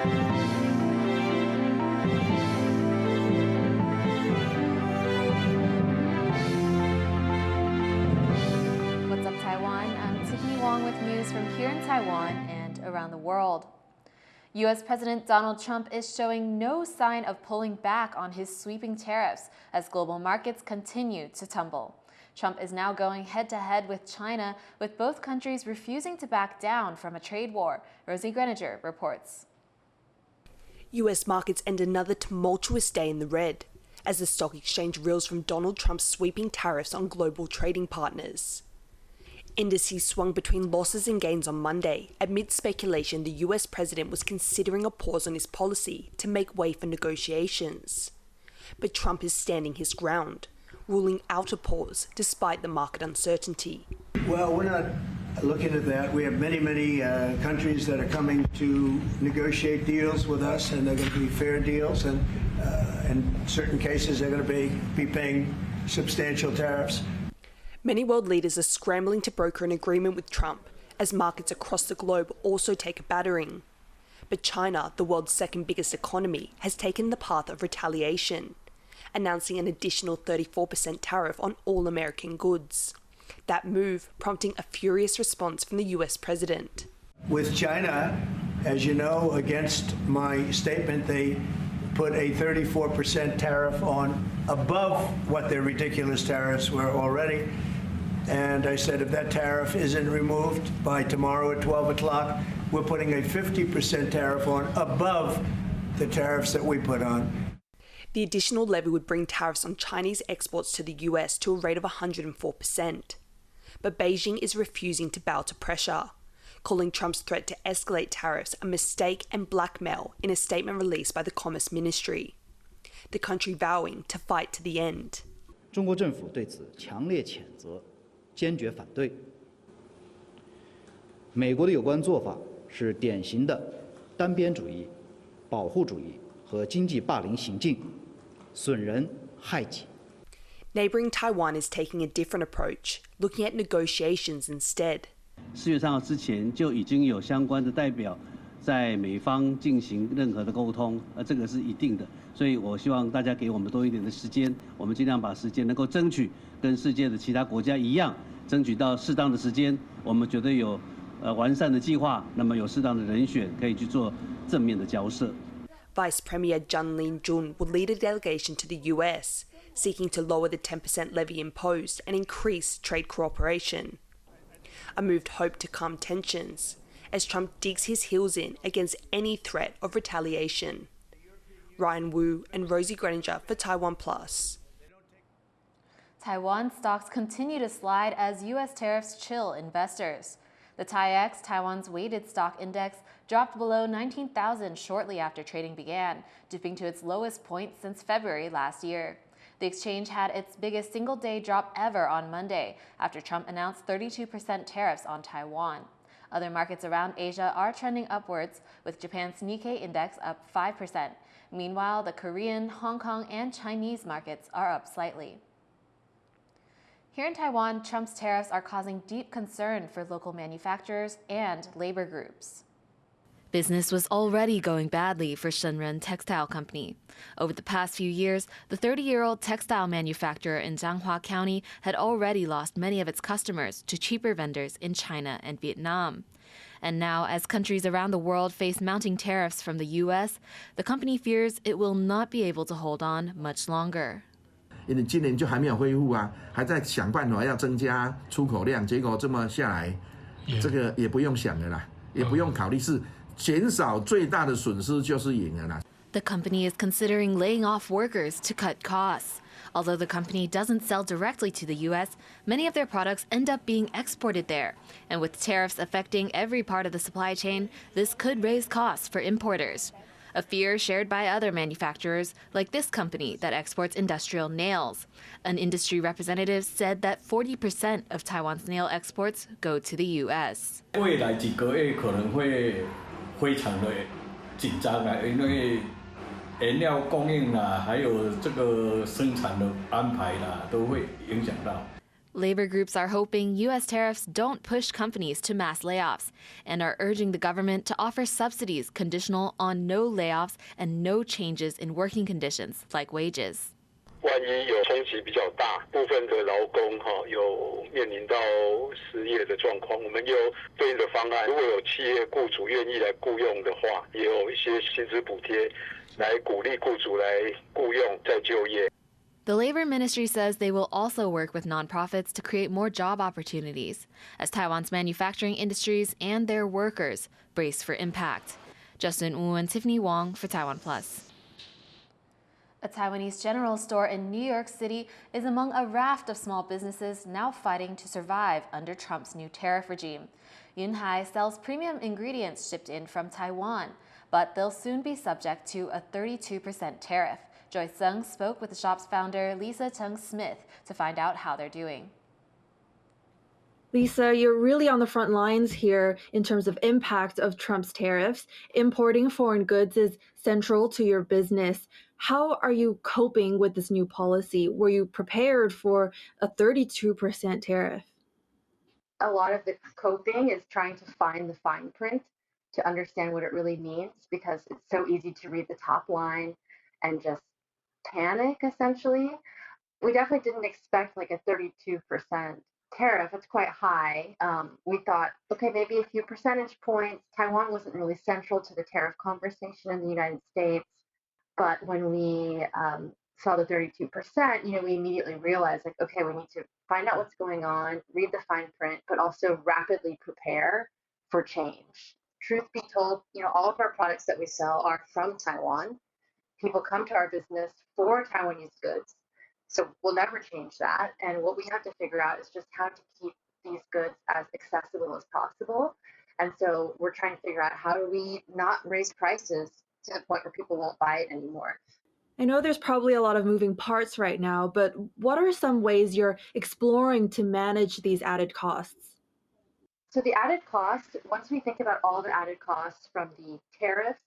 What's up, Taiwan? I'm Tiffany Wong with news from here in Taiwan and around the world. U.S. President Donald Trump is showing no sign of pulling back on his sweeping tariffs as global markets continue to tumble. Trump is now going head-to-head with China, with both countries refusing to back down from a trade war. Rosie Greninger reports. U.S. markets end another tumultuous day in the red as the stock exchange reels from Donald Trump's sweeping tariffs on global trading partners. Indices swung between losses and gains on Monday amid speculation the US president was considering a pause on his policy to make way for negotiations. But Trump is standing his ground, ruling out a pause despite the market uncertainty. Well, we're not looking at that. We have many countries that are coming to negotiate deals with us, and they're going to be fair deals, and in certain cases they're going to be paying substantial tariffs. Many world leaders are scrambling to broker an agreement with Trump as markets across the globe also take a battering. But China, the world's second biggest economy, has taken the path of retaliation, announcing an additional 34% tariff on all American goods. That move prompting a furious response from the US president. With China, as you know, against my statement, they put a 34% tariff on above what their ridiculous tariffs were already. And I said, if that tariff isn't removed by tomorrow at 12 o'clock, we're putting a 50% tariff on above the tariffs that we put on. The additional levy would bring tariffs on Chinese exports to the US to a rate of 104%. But Beijing is refusing to bow to pressure, calling Trump's threat to escalate tariffs a mistake and blackmail in a statement released by the Commerce Ministry. The country vowing to fight to the end. 中国政府对此强烈谴责，坚决反对。美国的有关做法是典型的单边主义、保护主义和经济霸凌行径，损人害己。 Neighbouring Taiwan is taking a different approach, looking at negotiations instead. 4月3号之前就已经有相关的代表在美方进行任何的沟通，这个是一定的。所以我希望大家给我们多一点的时间，我们尽量把时间能够争取跟世界的其他国家一样，争取到适当的时间，我们绝对有完善的计划，那么有适当的人选可以去做正面的交涉。 Vice Premier Zhang Lin-jun will lead a delegation to the US, seeking to lower the 10% levy imposed and increase trade cooperation. A move hoped to calm tensions as Trump digs his heels in against any threat of retaliation. Ryan Wu and Rosie Greninger for TaiwanPlus. Taiwan stocks continue to slide as U.S. tariffs chill investors. The TAIEX, Taiwan's weighted stock index, dropped below 19,000 shortly after trading began, dipping to its lowest point since February last year. The exchange had its biggest single-day drop ever on Monday after Trump announced 32% tariffs on Taiwan. Other markets around Asia are trending upwards, with Japan's Nikkei index up 5%. Meanwhile, the Korean, Hong Kong, and Chinese markets are up slightly. Here in Taiwan, Trump's tariffs are causing deep concern for local manufacturers and labor groups. Business was already going badly for Shenren Textile Company. Over the past few years, the 30-year-old textile manufacturer in Jianghua County had already lost many of its customers to cheaper vendors in China and Vietnam. And now, as countries around the world face mounting tariffs from the U.S., the company fears it will not be able to hold on much longer. 因为今年就还没有恢复啊，还在想办法要增加出口量，结果这么下来，这个也不用想了啦，也不用考虑是减少最大的损失就是赢了啦。The company is considering laying off workers to cut costs. Although the company doesn't sell directly to the U.S., many of their products end up being exported there. And with tariffs affecting every part of the supply chain, this could raise costs for importers. A fear shared by other manufacturers, like this company that exports industrial nails. An industry representative said that 40% of Taiwan's nail exports go to the U.S. 未来几个月可能会非常的紧张啊，因为原料供应啦，还有这个生产的安排啦，都会影响到。Labor groups are hoping U.S. tariffs don't push companies to mass layoffs and are urging the government to offer subsidies conditional on no layoffs and no changes in working conditions like wages. 万一有冲击比较大，部分的劳工有面临到失业的状况，我们有对应的方案。如果有企业雇主愿意来雇佣的话，也有一些薪资补贴来鼓励雇主来雇佣再就业。 The Labor Ministry says they will also work with nonprofits to create more job opportunities as Taiwan's manufacturing industries and their workers brace for impact. Justin Wu and Tiffany Wong for TaiwanPlus. A Taiwanese general store in New York City is among a raft of small businesses now fighting to survive under Trump's new tariff regime. Yunhai sells premium ingredients shipped in from Taiwan, but they'll soon be subject to a 32% tariff. Joy Sung spoke with the shop's founder, Lisa Chung-Smith, to find out how they're doing. Lisa, you're really on the front lines here in terms of impact of Trump's tariffs. Importing foreign goods is central to your business. How are you coping with this new policy? Were you prepared for a 32% tariff? A lot of the coping is trying to find the fine print to understand what it really means, because it's so easy to read the top line and just panic, essentially. We definitely didn't expect like a 32% tariff. It's quite high. We thought, okay, maybe a few percentage points. Taiwan wasn't really central to the tariff conversation in the United States. But when we saw the 32%, we immediately realized, like, okay, we need to find out what's going on, read the fine print, but also rapidly prepare for change. Truth be told, all of our products that we sell are from Taiwan. People come to our business for Taiwanese goods. So we'll never change that. And what we have to figure out is just how to keep these goods as accessible as possible. And so we're trying to figure out, how do we not raise prices to the point where people won't buy it anymore? I know there's probably a lot of moving parts right now, but what are some ways you're exploring to manage these added costs? So the added costs, once we think about all the added costs from the tariffs,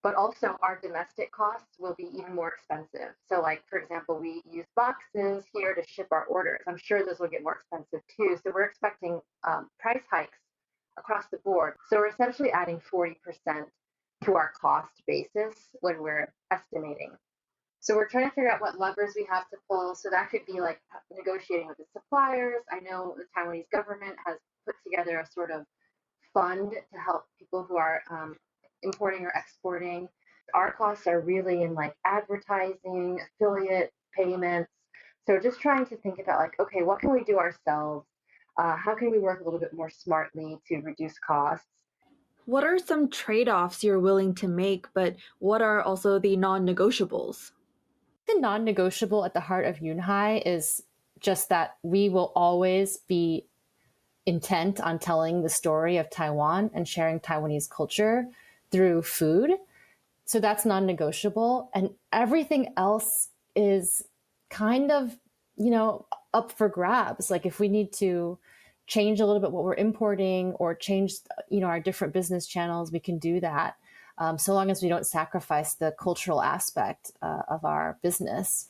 but also our domestic costs will be even more expensive. So like, for example, we use boxes here to ship our orders. I'm sure those will get more expensive too. So we're expecting price hikes across the board. So we're essentially adding 40% to our cost basis when we're estimating. So we're trying to figure out what levers we have to pull. So that could be like negotiating with the suppliers. I know the Taiwanese government has put together a sort of fund to help people who are importing or exporting. Our costs are really in like advertising, affiliate payments. So just trying to think about like, okay, what can we do ourselves? How can we work a little bit more smartly to reduce costs? What are some trade-offs you're willing to make, but what are also the non-negotiables? The non-negotiable at the heart of Yunhai is just that we will always be intent on telling the story of Taiwan and sharing Taiwanese culture through food. So that's non-negotiable. And everything else is kind of, up for grabs. Like if we need to change a little bit what we're importing or change, our different business channels, we can do that. So long as we don't sacrifice the cultural aspect of our business.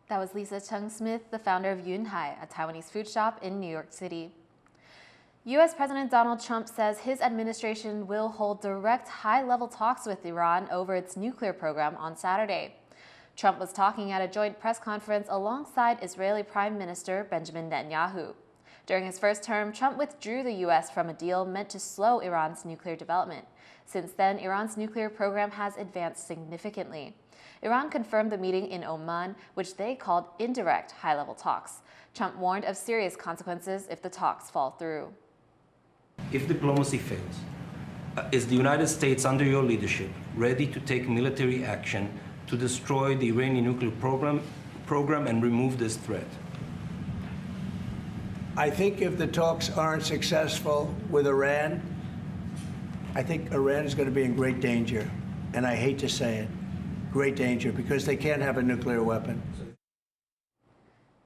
That was Lisa Chung-Smith, the founder of Yunhai, a Taiwanese food shop in New York City. U.S. President Donald Trump says his administration will hold direct high-level talks with Iran over its nuclear program on Saturday. Trump was talking at a joint press conference alongside Israeli Prime Minister Benjamin Netanyahu. During his first term, Trump withdrew the U.S. from a deal meant to slow Iran's nuclear development. Since then, Iran's nuclear program has advanced significantly. Iran confirmed the meeting in Oman, which they called indirect high-level talks. Trump warned of serious consequences if the talks fall through. If diplomacy fails, is the United States, under your leadership, ready to take military action to destroy the Iranian nuclear program and remove this threat? I think if the talks aren't successful with Iran, I think Iran is going to be in great danger. And I hate to say it, great danger, because they can't have a nuclear weapon.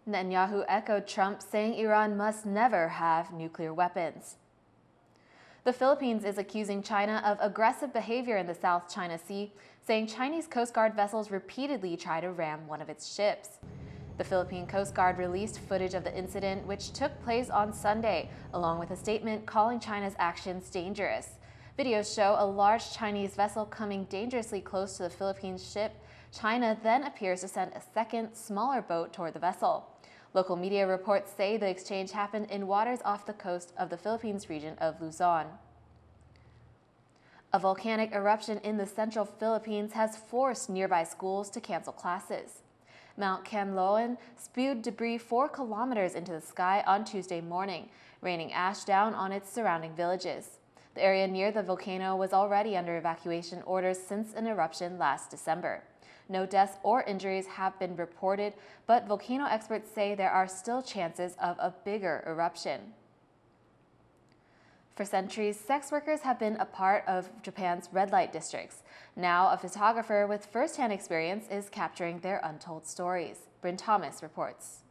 Netanyahu echoed Trump, saying Iran must never have nuclear weapons. The Philippines is accusing China of aggressive behavior in the South China Sea, saying Chinese Coast Guard vessels repeatedly try to ram one of its ships. The Philippine Coast Guard released footage of the incident, which took place on Sunday, along with a statement calling China's actions dangerous. Videos show a large Chinese vessel coming dangerously close to the Philippine ship. China then appears to send a second, smaller boat toward the vessel. Local media reports say the exchange happened in waters off the coast of the Philippines region of Luzon. A volcanic eruption in the central Philippines has forced nearby schools to cancel classes. Mount Canloan spewed debris 4 kilometers into the sky on Tuesday morning, raining ash down on its surrounding villages. The area near the volcano was already under evacuation orders since an eruption last December. No deaths or injuries have been reported, but volcano experts say there are still chances of a bigger eruption. For centuries, sex workers have been a part of Japan's red light districts. Now, a photographer with first-hand experience is capturing their untold stories. Bryn Thomas reports.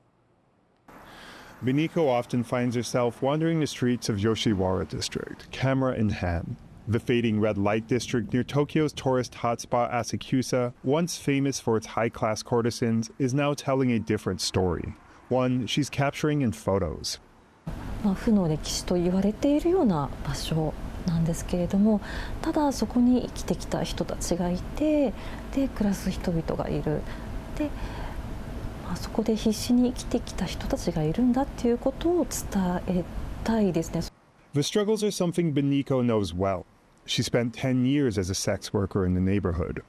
Beniko often finds herself wandering the streets of Yoshiwara district, camera in hand. The fading red light district near Tokyo's tourist hotspot Accuses, once famous for its high-class courtesans, is now telling a different story, one she's capturing in photos. 負の歴史と言われているような場所なんですけれども、ただそこに生きてきた人たちがいて、で暮らす人々がいる。で、そこで必死に生きてきた人たちがいるんだっていうことを伝えたいですね。The struggles are something Beniko knows well. She spent 10 years as a sex worker in the neighborhood.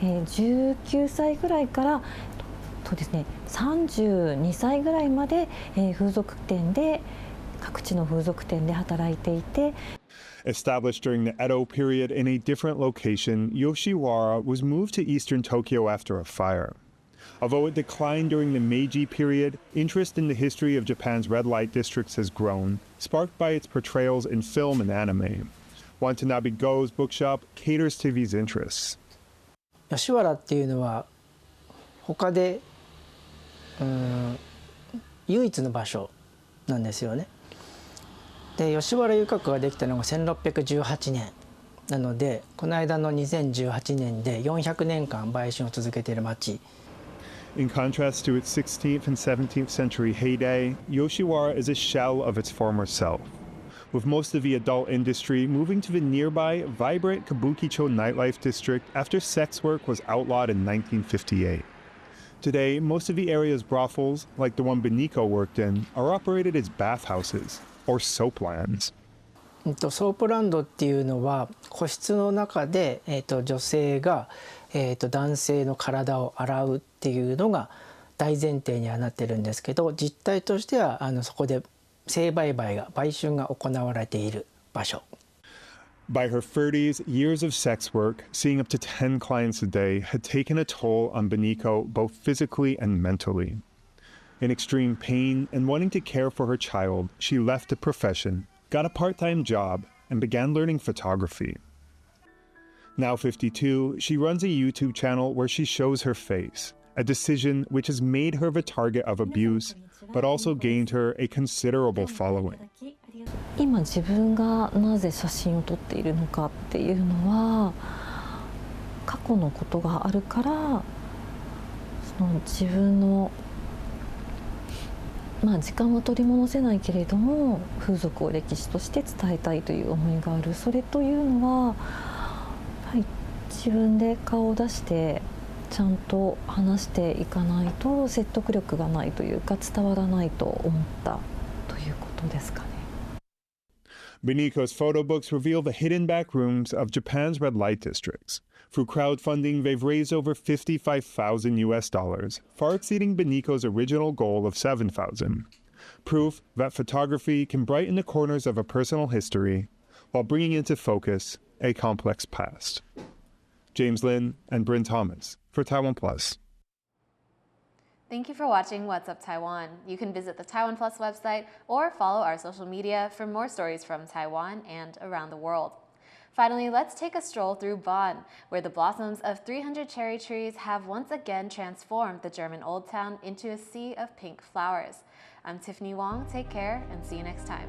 19歳ぐらいからそうですね、32歳ぐらいまで風俗店で各地の風俗店で働いていて。Established during the Edo period in a different location, Yoshiwara was moved to eastern Tokyo after a fire. Although it declined during the Meiji period, interest in the history of Japan's red light districts has grown, sparked by its portrayals in film and anime. Watanabe Go's bookshop caters to these interests. 吉原っていうのは他で唯一の場所なんですよね。で吉原遊郭ができたのが1618年なので、この間の2018年で400年間売春を続けている町。In contrast to its 16th and 17th century heyday, Yoshiwara is a shell of its former self, with most of the adult industry moving to the nearby, vibrant Kabukicho nightlife district after sex work was outlawed in 1958. Today, most of the area's brothels, like the one Beniko worked in, are operated as bathhouses, or soaplands. ソープランドっていうのは個室の中で、女性が、男性の体を洗うっていうのが大前提にはなってるんですけど、実態としてはそこで性売春が行われている場所。By her 30s, years of sex work, seeing up to 10 clients a day, had taken a toll on Beniko both physically and mentally. In extreme pain and wanting to care for her child, she left the profession, got a part-time job, and began learning photography. Now 52, she runs a YouTube channel where she shows her face, a decision which has made her the target of abuse, but also gained her a considerable following. 今自分がなぜ写真を撮っているのかっていうのは、過去のことがあるから、その自分の時間は取り戻せないけれども、風俗を歴史として伝えたいという思いがある。それというのは、自分で顔を出してちゃんと話していかないと説得力がないというか、伝わらないと思ったということですかね。Beniko's photo books reveal the hidden back rooms of Japan's red light districts. Through crowdfunding, they've raised over $55,000, far exceeding Beniko's original goal of $7,000. Proof that photography can brighten the corners of a personal history while bringing into focus a complex past. James Lin and Bryn Thomas for TaiwanPlus. Thank you for watching What's Up Taiwan. You can visit the TaiwanPlus website or follow our social media for more stories from Taiwan and around the world. Finally, let's take a stroll through Bonn, where the blossoms of 300 cherry trees have once again transformed the German Old Town into a sea of pink flowers. I'm Tiffany Wong. Take care and see you next time.